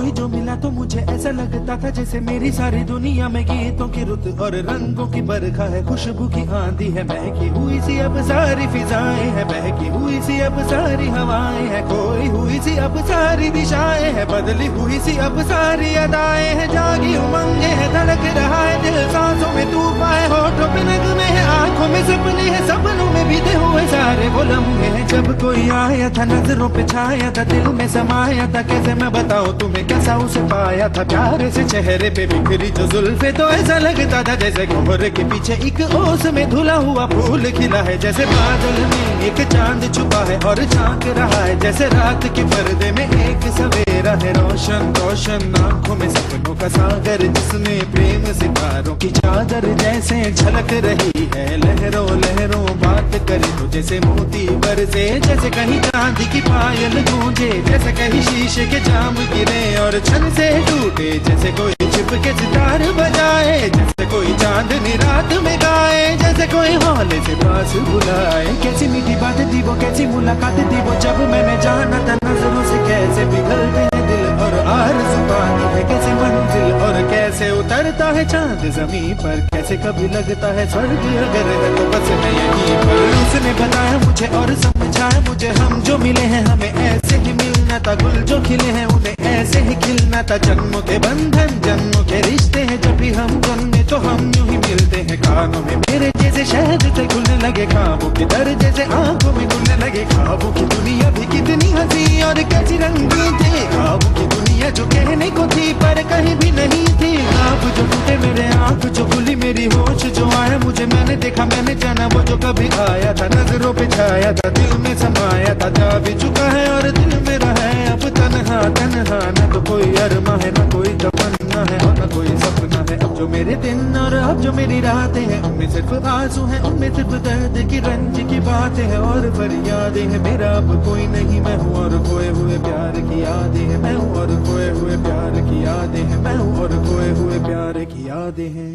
कोई जो मिला तो मुझे ऐसा लगता था जैसे मेरी सारी दुनिया में गीतों की रुत और रंगों की बरखा है, खुशबू की आंधी है, महकी हुई सी अब सारी फिजाएं है, बहकी हुई सी अब सारी हवाएं है, खोई हुई सी अब सारी दिशाएं है, बदली हुई सी अब सारी अदाएं है, जागी उमंगे है, धड़क रहा है दिल, सांसों में तूफान है, होठों पे नगमे है, आंखों में सपने है, सपनों में बीते हुए सारे वो लम्हे हैं। जब कोई आया था नजरों पे छाया था, दिल में समाया था, कैसे मैं बताऊं तुम्हें कैसा उसे पाया था, प्यारे से चेहरे पे बिखरी जो जुल्फे तो ऐसा लगता था जैसे कोहरे के पीछे एक ओस में धुला हुआ फूल खिला है, जैसे बादल में एक चांद छुपा है और झांक रहा है, जैसे रात के पर्दे में एक सवेरा है, रोशन रोशन आंखों में सपनों का सागर, जिसमें प्रेम सितारों की चादर जैसे झलक रही है, लहरों लहरों बात करे तो जैसे मोती बरसे, जैसे कहीं चांदी की पायल गूंजे, जैसे कहीं शीशे के जाम गिरे और छन से टूटे, जैसे कोई छिप के सितार बजाए, जैसे कोई चांदनी रात में गाए, जैसे कोई हौले से पास बुलाए। कैसी मीठी बात थी वो, कैसी मुलाकात थी वो, जब मैंने जाना था नजरों से कैसे पिघलते हैं दिल और आरज़ू पानी है, कैसे मंजिल और कैसे उतरता है चांद जमीन पर, कैसे कभी लगता है स्वर्ग अगर है तो बस मैं यहीं पर। उसने बताया मुझे और समझाया मुझे, हम जो मिले हैं हमें ऐसे ही मिलना था, गुल जो खिले हैं उन्हें ऐसे ही खिलना था, जन्मों के बंधन जन्मों के रिश्ते हैं, जब भी हम जन्मे तो हम यूं ही मिलते हैं, कानों में मेरे जैसे शहद से खुलने लगे ख्वाबों के दर, जैसे आंखों में खुलने लगे ख्वाबों की दुनिया भी कितनी हंसी और कैसी रंगीन थी, ख्वाबों की दुनिया जो कहने को थी पर कहीं भी नहीं थी, ख्वाब जो टूटे मेरे आंख जो खुली मेरी होश जो आया मुझे, मैंने देखा मैंने जाना वो जो कभी आया था, नजरों पे छाया था, दिल में समाया था, जा भी चुका है और दिल मेरा है अब तन्हा तन्हा, न तो कोई अरमा है न कोई तमन्ना है और न कोई सपना है, अब जो मेरे दिन और अब जो मेरी रातें हैं उनमें सिर्फ आंसू हैं, उनमें सिर्फ दर्द की रंज की बातें हैं और फरियादें हैं, मेरा अब कोई नहीं मैं हूँ और खोए हुए प्यार की यादें हैं, मैं हूँ और खोए हुए प्यार की यादें हैं, मैं हूँ और खोए हुए प्यार की यादें हैं।